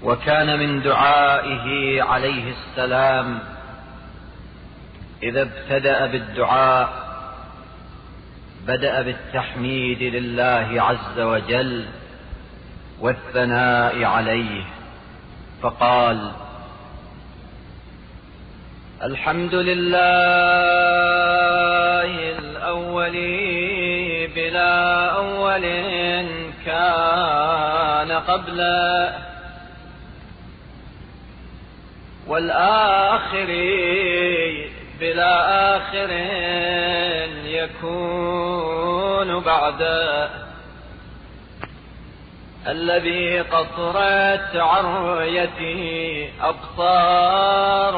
وكان من دعائه عليه السلام إذا ابتدأ بالدعاء بدأ بالتحميد لله عز وجل والثناء عليه، فقال: الحمد لله الأول بلا أول كان قبله، والآخر بلا آخر يكون بعده، الذي قصرت عريته أبصار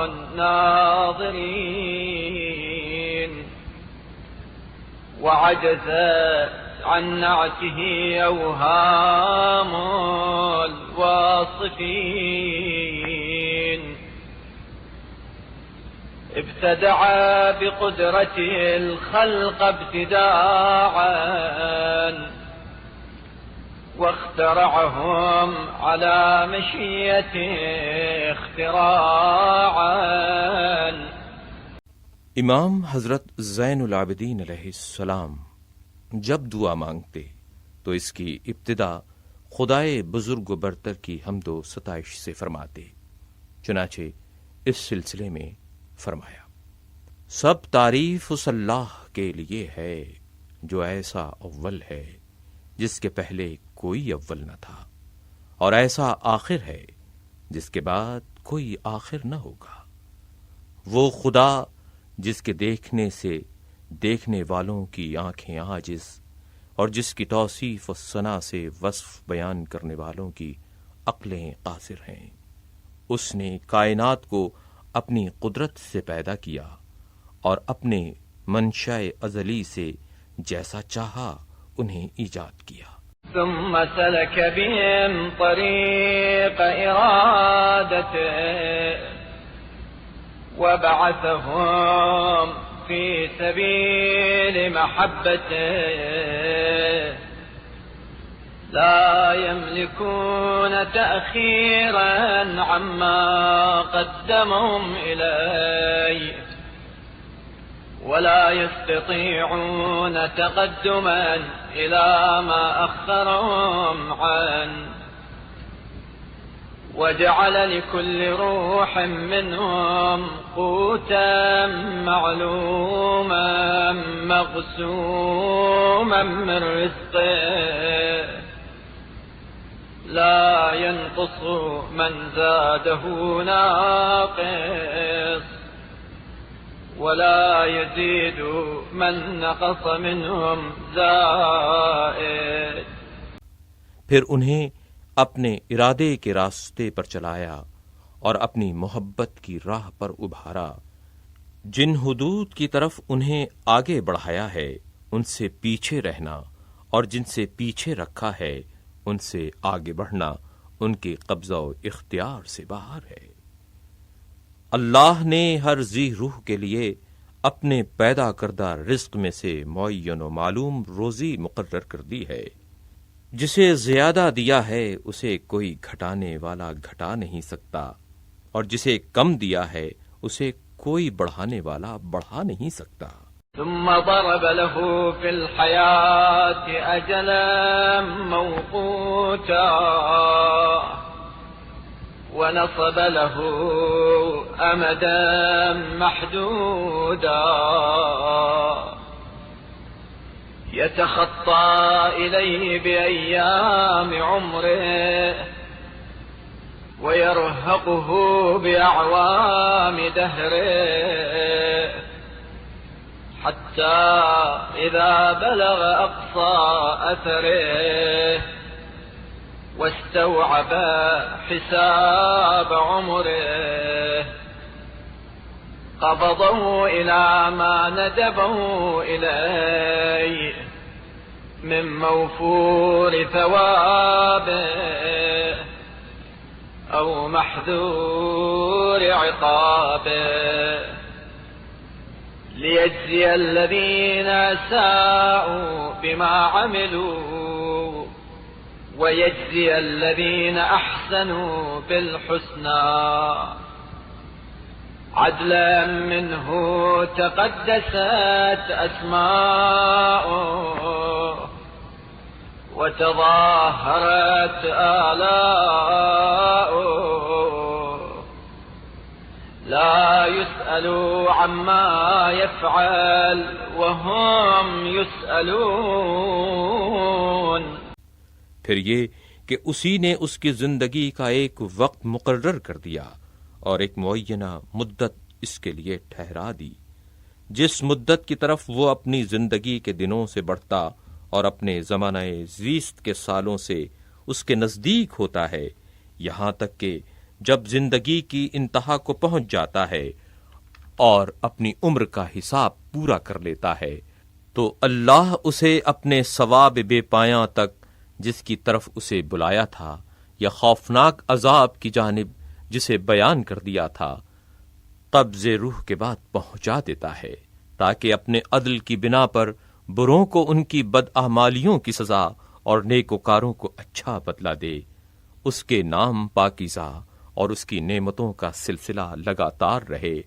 الناظرين، وعجزت عن نعته أوهام الواصفين. ابتدع بقدرته الخلق ابتداعا، واخترعهم على مشيته اختراعا. इमाम हजरत ज़ैनुल आबिदीन अलैहिस्सलाम जब दुआ मांगते तो इसकी इब्तिदा खुदाए बुजुर्ग व बरतर की हम्दो सताइश से फरमाते। चुनाचे इस सिलसिले में फरमाया: सब तारीफ उस अल्लाह के लिए है जो ऐसा अव्वल है जिसके पहले कोई अव्वल न था, और ऐसा आखिर है जिसके बाद कोई आखिर न होगा। वो खुदा जिसके देखने से देखने वालों की आंखें आजिज और जिसकी तौसीफ और सना से वस्फ बयान करने वालों की अक्लें कासिर हैं, उसने कायनात को अपनी कुदरत से पैदा किया और अपने मंशाए अजली से जैसा चाहा उन्हें ईजाद किया। ثم سلك بهم طريق إرادته وبعثهم في سبيل محبته، لا يملكون تأخيرا عما قدمهم إليه، ولا يستطيعون تقدما إلى ما أخرهم عنه، وجعل لكل روح منهم قوتا معلوما مقسوما من رزقه، لا ينقص من زاده ناقص ولا يزيد من نقص منهم زائد। फिर उन्हें अपने इरादे के रास्ते पर चलाया और अपनी मोहब्बत की राह पर उभारा। जिन हुदूद की तरफ उन्हें आगे बढ़ाया है उनसे पीछे रहना, और जिनसे पीछे रखा है उनसे आगे बढ़ना उनके कब्जा और इख्तियार से बाहर है। अल्लाह ने हर जी रूह के लिए अपने पैदा करदा रिज्क में से मुअय्यन व मालूम रोजी मुकर्रर कर दी है। जिसे ज्यादा दिया है उसे कोई घटाने वाला घटा नहीं सकता, और जिसे कम दिया है उसे कोई बढ़ाने वाला बढ़ा नहीं सकता। ثم ضرب له في الحياة أجلا موقوتا ونصب له أمدا محدودا يتخطى إليه بأيام عمره ويرهقه بأعوام دهره، حتى إذا بلغ أقصى أثره واستوعب حساب عمره قبضه إلى ما ندبه إليه من موفور ثوابه أو محذور عقابه، ليجزي الذين ساءوا بما عملوا ويجزي الذين أحسنوا بالحسنى عدلا منه تقدست أسماؤه وتظاهرت آلاؤه لا يسأل عما يفعل وهم يسألون. फिर ये कि उसी ने उसकी जिंदगी का एक वक्त मुकर्रर कर दिया और एक मुअय्यना मुद्दत इसके लिए ठहरा दी, जिस मुद्दत की तरफ वो अपनी जिंदगी के दिनों से बढ़ता और अपने ज़मानाए ज़ीस्त के सालों से उसके नज़दीक होता है, यहाँ तक कि जब जिंदगी की इंतहा को पहुंच जाता है और अपनी उम्र का हिसाब पूरा कर लेता है, तो अल्लाह उसे अपने सवाब बेपायां तक जिसकी तरफ उसे बुलाया था या खौफनाक अजाब की जानिब जिसे बयान कर दिया था, कब्ज़े रूह के बाद पहुंचा देता है, ताकि अपने अदल की बिना पर बुरों को उनकी बदअमालियों की सजा और नेकोकारों को अच्छा बदला दे। उसके नाम पाकीज़ा और उसकी नेमतों का सिलसिला लगातार रहे।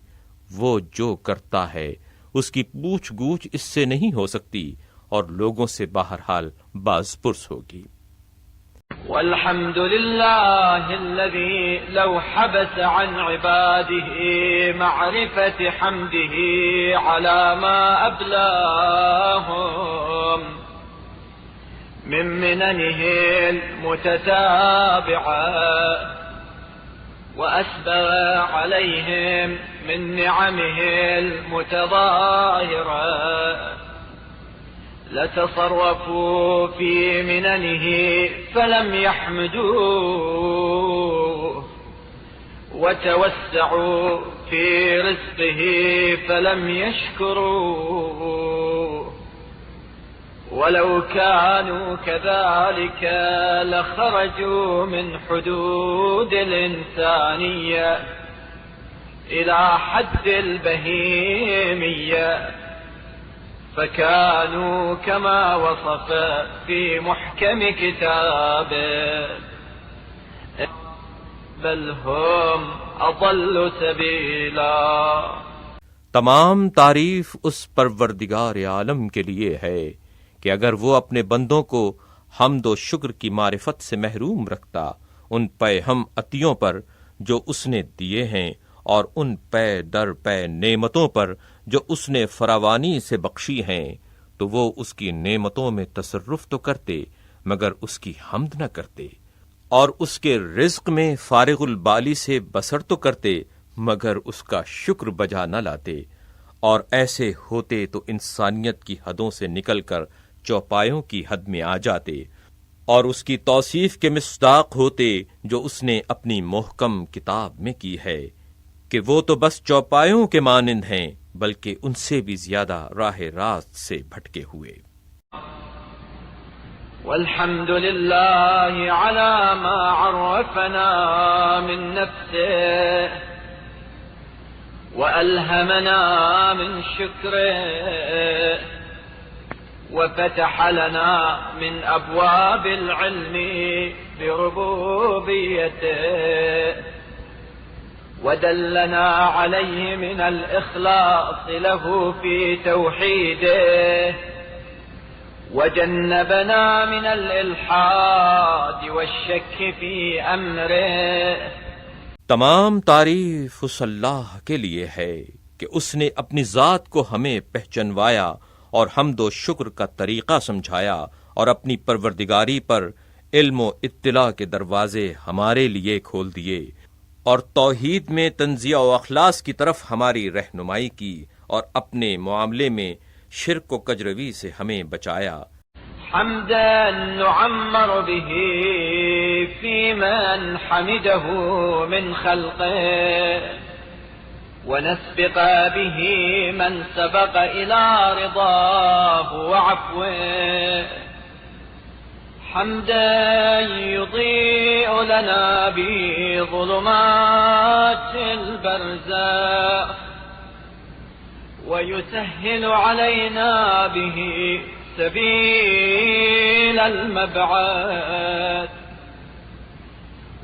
वो जो करता है उसकी पूछ गूछ इससे नहीं हो सकती और लोगों से बहरहाल बाज़पुर्स होगी। वल्हम्दुलिल्लाहिल्लज़ी लौ हबस अन इबादिही मअरिफत हम्दिही अला मा अब्लाहुम मिन मिननिहिल मुतताबिआ वअस्बग़ अलैहिम मिन निअमिहिल मुतज़ाहिरा लतसर्वफू फी मिननिही फलम यहमदूह वतवस्सअू फी रिज़्क़िही फलम यशकुरूह वलौ कानू कज़ालिक लखरजू मिन हुदूदिल इंसानिय्या इला हद्दिल बहीमिय्या فكانوا كما وصف في محكم كتابه بل هم أضل سبيلا. तमाम तारीफ उस परवरदिगार आलम के लिए है कि अगर वो अपने बंदों को हम्द व शुक्र की मारिफत से महरूम रखता, उन पे हम अतियों पर जो उसने दिए हैं और उन पे दर पे नेमतों पर जो उसने फरावानी से बख्शी हैं, तो वो उसकी नेमतों में तसर्रुफ तो करते मगर उसकी हम्द न करते, और उसके रिज़्क़ में फारिगुल बाली से बसर तो करते मगर उसका शुक्र बजा न लाते, और ऐसे होते तो इंसानियत की हदों से निकलकर चौपायों की हद में आ जाते और उसकी तौसीफ के मिस्दाक होते जो उसने अपनी मोहकम किताब में की है कि वो तो बस चौपायों के मानिंद हैं बल्कि उनसे भी ज्यादा राह रास्त से भटके हुए। वल्हम्दुलिल्लाहि अला मा अर्रफना मिन नफ्सिही व अल्हमना मिन शुक्रिही व फतह लना मिन अब्वाबिल इल्मी बिरुबूबियतिही ودلنا عليه من الإخلاص له في توحيده وجنبنا من الإلحاد والشك في أمره. तमाम तारीफ उस अल्लाह के लिए है कि उसने अपनी ज़ात को हमें पहचानवाया और हम्द व शुक्र का तरीक़ा समझाया और अपनी परवरदिगारी पर इल्म व इत्तिला के दरवाजे हमारे लिए खोल दिए और तौहीद में तंज़िया व अखलास की तरफ हमारी रहनुमाई की और अपने मामले में शिर्क व कजरवी से हमें बचाया। हम्दन नुअम्मर बिही फी मन हमिदहू मिन खल्क़िही व नस्बिक़ बिही मन सबक़ इला रिज़ाहू व अफ़्विही حمدا يضيء لنا بظلمات البرزاخ ويسهل علينا به سبيل إلى المبعث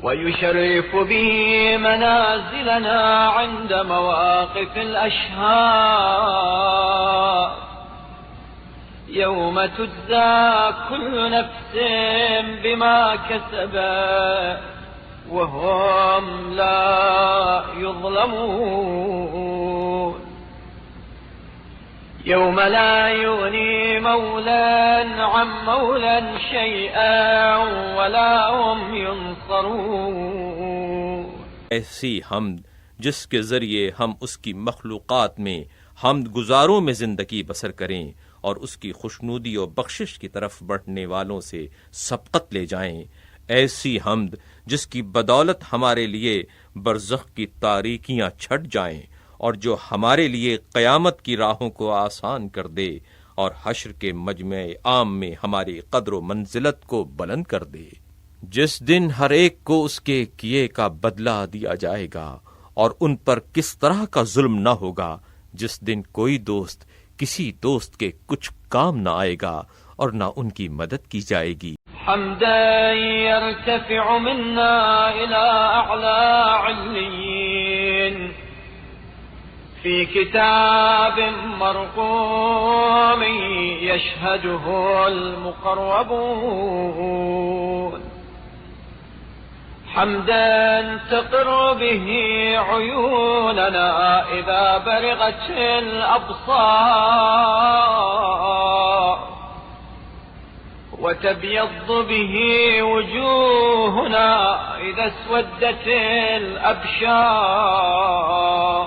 ويشرف به منازلنا عند مواقف الأشهاد يوم تجزى كل نفس بما كسبت وهم لا يظلمون يوم لا يغني مولى عن مولى شيئا ولا هم ينصرون ऐसी हमद जिसके जरिए हम उसकी मखलूक़ात में हमद गुजारों में जिंदगी बसर करें और उसकी खुशनूदी और बख्शिश की तरफ बढ़ने वालों से सबकत ले जाएं। ऐसी हमद जिसकी बदौलत हमारे लिए बरज़ख की तारीकियां छट जाएं और जो हमारे लिए क़यामत की राहों को आसान कर दे और हश्र के मजमे आम में हमारी कद्र व मंजिलत को बुलंद कर दे। जिस दिन हर एक को उसके किए का बदला दिया जाएगा और उन पर किस तरह का जुल्म न होगा, जिस दिन कोई दोस्त किसी दोस्त के कुछ काम न आएगा और न उनकी मदद की जाएगी। हम्दन यरतफ़िउ मिन्ना इला अअला इल्लिय्यीन फ़ी किताबिन मरक़ूम यशहदुहुल मुक़र्रबून हम्दन तक़र्रु बिही उयूनना इज़ा बरिग़तिल अब्सार وتبيض به وجوهنا إذا اسودت الأبشار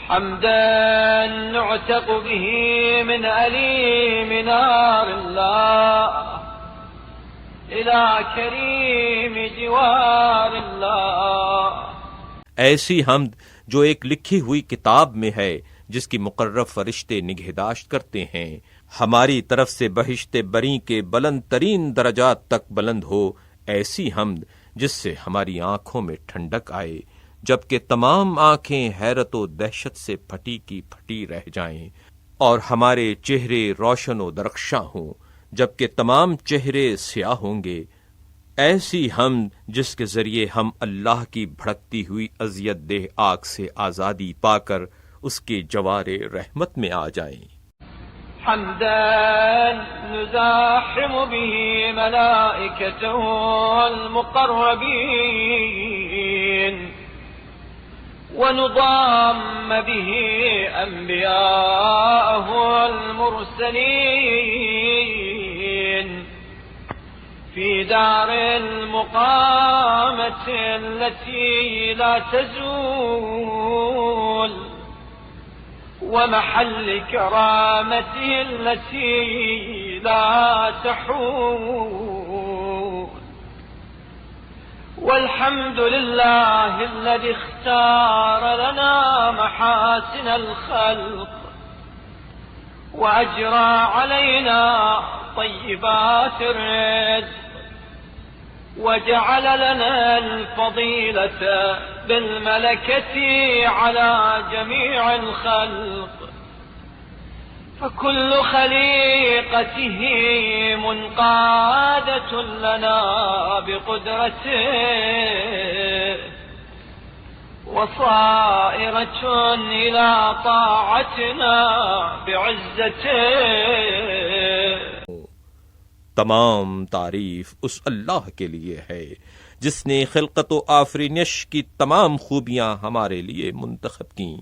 حمدا نعتق به من أليم نار الله إلى كريم جوار الله ऐसी हमद जो एक लिखी हुई किताब में है जिसकी मुकर्रब फरिश्ते निगहदाश्त करते हैं, हमारी तरफ से बहिश्ते बरी के बुलंद तरीन दरजात तक बुलंद हो। ऐसी हमद जिससे हमारी आंखों में ठंडक आए, जबकि तमाम आंखें हैरत व दहशत से फटी की फटी रह जाएं और हमारे चेहरे रोशन व दरख्शां हों, जबकि तमाम चेहरे स्याह होंगे। ऐसी हमद जिसके जरिए हम अल्लाह की भड़कती हुई अज़ियत देह आग से आज़ादी पाकर उसके जवारे रहमत में आ जाएं। حمدا نزاحم به ملائكته المقربين ونضام به أنبياءه المرسلين في دار المقامة التي لا تزول ومحل كرامته التي لا تحول والحمد لله الذي اختار لنا محاسن الخلق وأجرى علينا طيبات الرزق وجعل لنا الفضيلة بالملكة على جميع الخلق فكل خليقته منقادة لنا بقدرته وصائرة إلى طاعتنا بعزته। तमाम तारीफ उस अल्लाह के लिए है जिसने खिलकत व आफरीनिश की तमाम खूबियां हमारे लिए मुंतखब की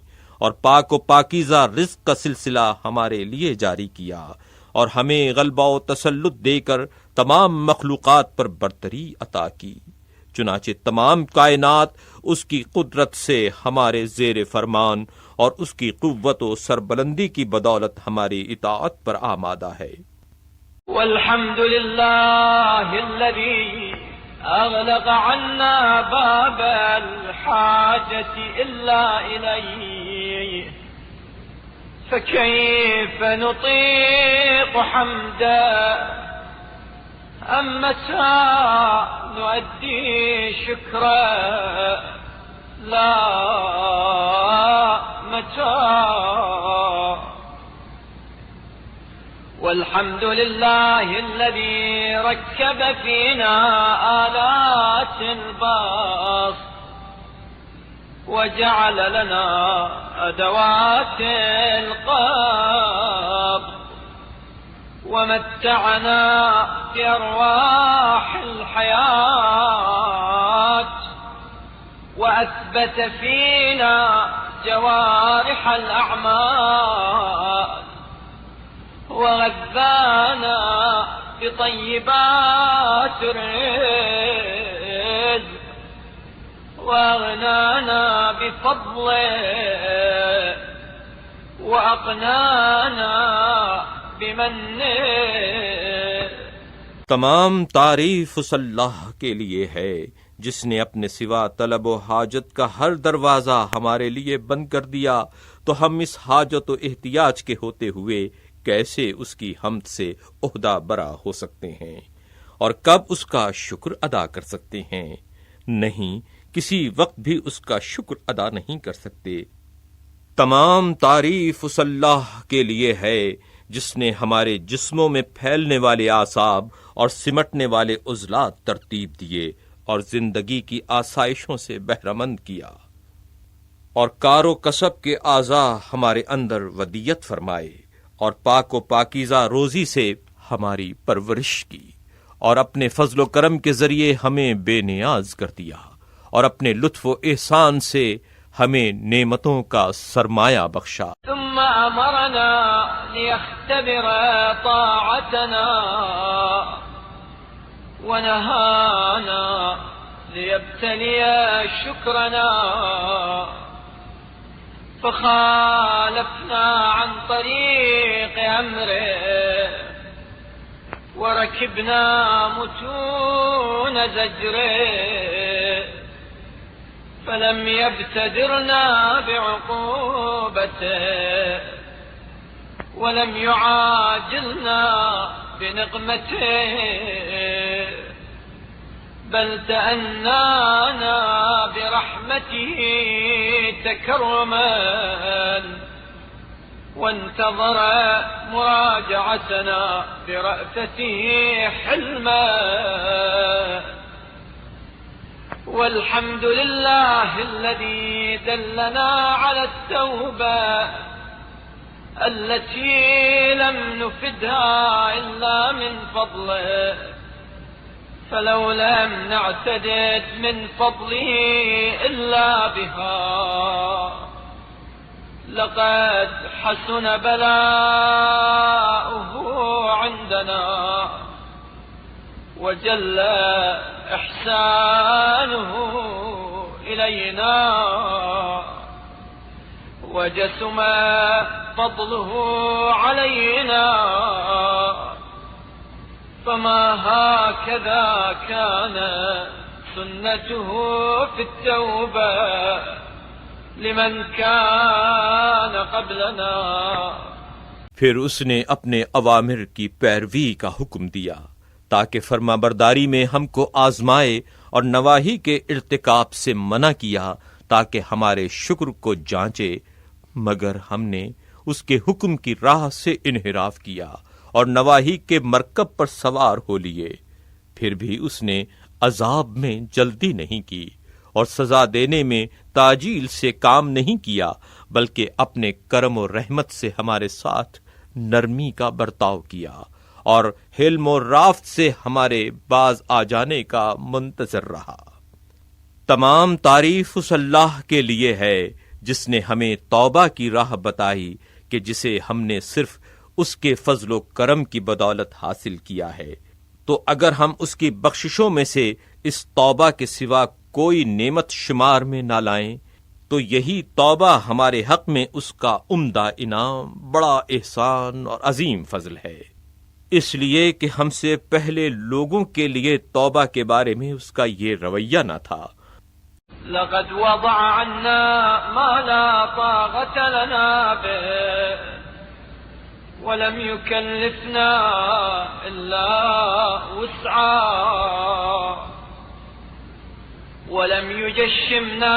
और पाक व पाकीज़ा रिज़्क़ का सिलसिला हमारे लिए जारी किया और हमें गलबा व तसल्लुत देकर तमाम मखलूक़ात पर बरतरी अता की। चुनाचे तमाम कायनात उसकी कुदरत से हमारे ज़ेर फरमान और उसकी कुव्वत व सरबलंदी की बदौलत हमारी इताअत पर आमादा है। والحمد لله الذي أغلق عنا باب الحاجة إلا إليه فكيف نطيق حمدا أم متى نؤدي شكرا لا متى والحمد لله الذي ركب فينا آلات البسط وجعل لنا أدوات القبض ومتعنا بأرواح الحياة وأثبت فينا جوارح الأعمال وغذانا بطيبات الرزق وأغنانا بفضله وأقنانا بمنه. तमाम तारीफ उस अल्लाह के लिए है जिसने अपने सिवा तलब व हाजत का हर दरवाजा हमारे लिए बंद कर दिया, तो हम इस हाजत व एहतियाज के होते हुए कैसे उसकी हमद से ओहदा बरा हो सकते हैं और कब उसका शुक्र अदा कर सकते हैं? नहीं, किसी वक्त भी उसका शुक्र अदा नहीं कर सकते। तमाम तारीफ उस अल्लाह के लिए है जिसने हमारे जिस्मों में फैलने वाले आसाब और सिमटने वाले उज़लात तरतीब दिए और जिंदगी की आसाइशों से बहरामंद किया और कारो कसब के आज़ा हमारे अंदर वदियत फरमाए और पाक व पाकीज़ा रोजी से हमारी परवरिश की और अपने फजलो करम के जरिए हमें बेनियाज कर दिया और अपने लुत्फ व एहसान से हमें नेमतों का सरमाया बख्शा। ثم أمرنا ليختبر طاعتنا ونهانا ليبتلي شكرنا فخالفنا عن طريق أمره وركبنا متون زجره فلم يبتدرنا بعقوبته ولم يعاجلنا بنقمته بل تأنانا برحمته تكرما وانتظر مراجعتنا برأفته حلما. والحمد لله الذي دلنا على التوبة التي لم نفدها إلا من فضله فلو لم نعتدد من فضله إلا بها لقد حسن بلاؤه عندنا وجل إحسانه إلينا وجسم فضله علينا فما هكذا كان سنته في التوبة لمن كان قبلنا. फिर उसने अपने अवामिर की पैरवी का हुक्म दिया ताकि फरमाबरदारी में हमको आजमाए और नवाही के इर्तिकाब से मना किया ताकि हमारे शुक्र को जांचे, मगर हमने उसके हुक्म की राह से इन्हिराफ किया और नवाही के मरकब पर सवार हो लिए। फिर भी उसने अजाब में जल्दी नहीं की और सजा देने में ताजील से काम नहीं किया, बल्कि अपने करम और रहमत से हमारे साथ नरमी का बर्ताव किया और हिल्म और राफ्त से हमारे बाज आ जाने का मुंतजर रहा। तमाम तारीफ उस अल्लाह के लिए है जिसने हमें तौबा की राह बताई कि जिसे हमने सिर्फ उसके फजलो करम की बदौलत हासिल किया है। तो अगर हम उसकी बख्शिशों में से इस तौबा के सिवा कोई नेमत शुमार में ना लाएं, तो यही तौबा हमारे हक में उसका उम्दा इनाम, बड़ा एहसान और अजीम फजल है। इसलिए कि हमसे पहले लोगों के लिए तौबा के बारे में उसका ये रवैया न था। लक़द वज़अ अन्ना मा ला ताक़त लना बिही वलम युकल्लिफना इल्ला वुस्आ वलम युजश्शिमना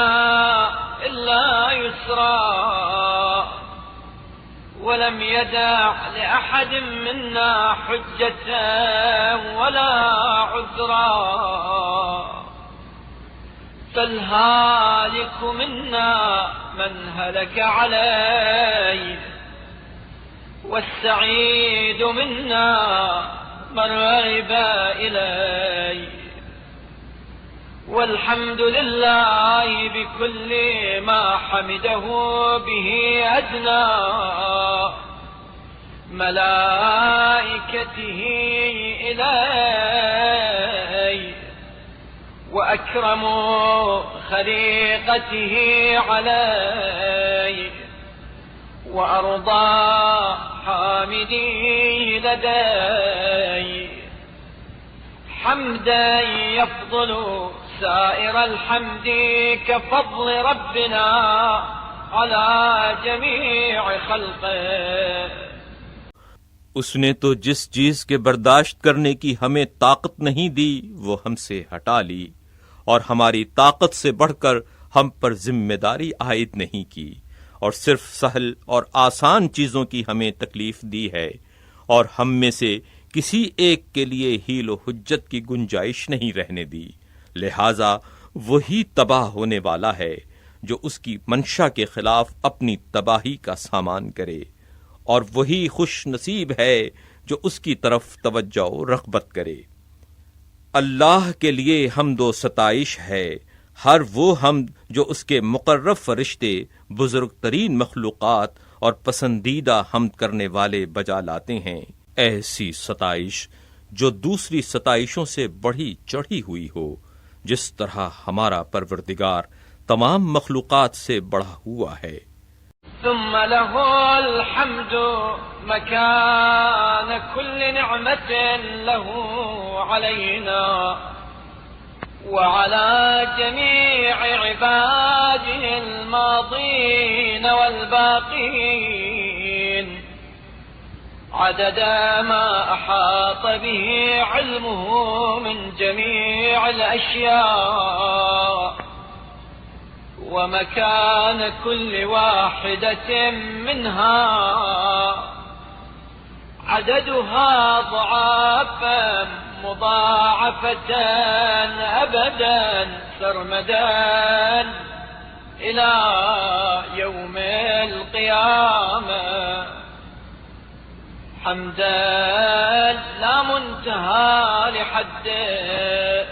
इल्ला युस्रा ولم يدع لأحد منا حجة ولا عذرا، فالهالك منا من هلك عليه، والسعيد منا من رغب إليه. والحمد لله بكل ما حمده به أدنى ملائكته إليه، وأكرم خليقته عليه، وأرضى حامديه لديه، حمدا يفضل سائر الحمد كفضل ربنا على جميع خلقه. उसने तो जिस चीज के बर्दाश्त करने की हमें ताकत नहीं दी वो हमसे हटा ली, और हमारी ताकत से बढ़कर हम पर जिम्मेदारी आयद नहीं की, और सिर्फ सहल और आसान चीजों की हमें तकलीफ दी है, और हम में से किसी एक के लिए हील व हुज्जत की गुंजाइश नहीं रहने दी। लिहाजा वही तबाह होने वाला है जो उसकी मंशा के खिलाफ अपनी तबाही का सामान करे, और वही खुश नसीब है जो उसकी तरफ तवज्जो रग़बत करे। अल्लाह के लिए हमदो सताइश है, हर वो हमद जो उसके मुकर्रब फरिश्ते, बुजुर्ग तरीन मखलूक़ात और पसंदीदा हमद करने वाले बजा लाते हैं। ऐसी सताइश जो दूसरी सताइशों से बढ़ी चढ़ी हुई हो, जिस तरह हमारा परवरदिगार तमाम मखलूक़ात से बढ़ा हुआ है। ثم له الحمد مكان كل نعمة له علينا وعلى جميع عباده الماضين والباقين، عدد ما أحاط به علمه من جميع الأشياء، ومكان كل واحدة منها عددها ضعافا مضاعفة أبدا سرمدا إلى يوم القيامة، حمدا لا منتهى لحده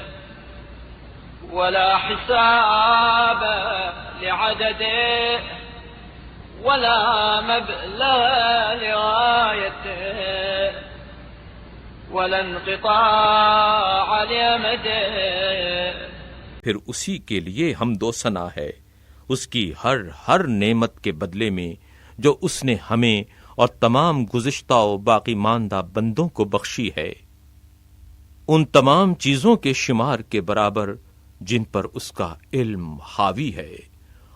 ولا حساب لعدده ولا مبلغ لغايته ولا انقطاع لأمده۔ फिर उसी के लिए हमदो सना है, उसकी हर नेमत के बदले में जो उसने हमें और तमाम गुज़िश्ता और बाकी मानदा बंदों को बख्शी है, उन तमाम चीजों के शुमार के बराबर जिन पर उसका इल्म हावी है,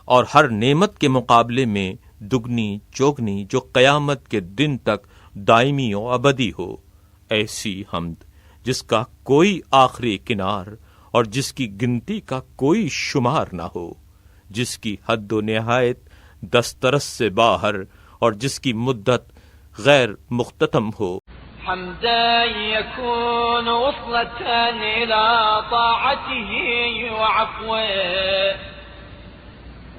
और हर नेमत के मुकाबले में दुगनी चौगनी जो कयामत के दिन तक दायमी और अबदी हो। ऐसी हमद जिसका कोई आखिरी किनार और जिसकी गिनती का कोई शुमार ना हो, जिसकी हद व निहायत दस्तरस से बाहर और जिसकी मुद्दत गैर मुख्ततम हो। حمدا يكون وصلة إلى طاعته وعفوه،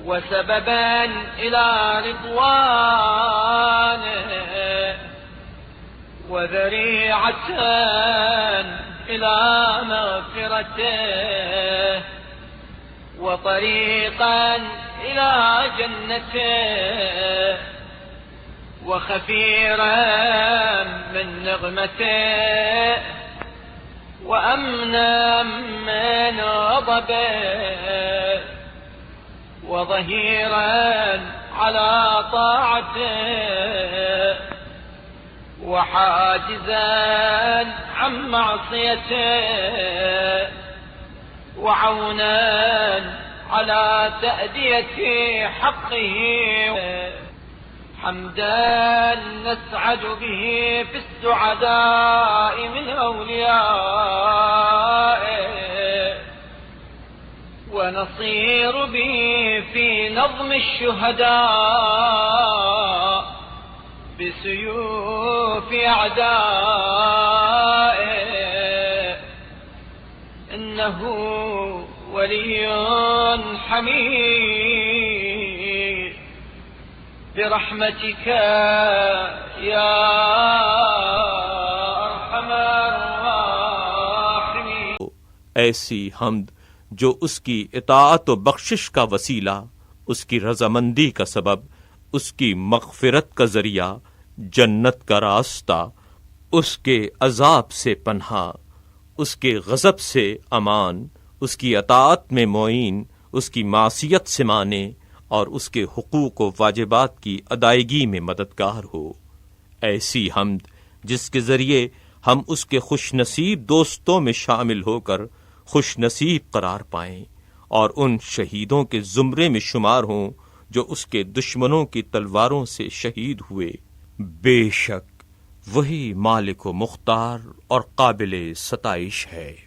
وسببا إلى رضوانه، وذريعة إلى مغفرته، وطريقا إلى جنته، وخفيرا من نغمته، وأمنا من غضبه، وظهيرا على طاعته، وحاجزا عن معصيته، وعونا على تأدية حقه، حمدا نسعد به في السعداء من أوليائه، ونصير به في نظم الشهداء، بسيوف أعدائه إنه ولي حميد برحمتك يا أرحم الراحمين. ऐसी हमद जो उसकी इताअत व बख्शिश का वसीला, उसकी रजामंदी का सबब, उसकी मग़फ़िरत का ज़रिया, जन्नत का रास्ता, उसके अज़ाब से पन्हा, उसके गज़ब से अमान, उसकी अताअत में मोइन, उसकी मासियत से माने और उसके हुकूक व वाजिबात की अदायगी में मददगार हो. ऐसी हमद जिसके ज़रिए हम उसके खुशनसीब दोस्तों में शामिल होकर खुशनसीब करार पाएं और उन शहीदों के ज़ुमरे में शुमार हों जो उसके दुश्मनों की तलवारों से शहीद हुए. बेशक वही मालिक व मुख्तार और काबिल सताइश है.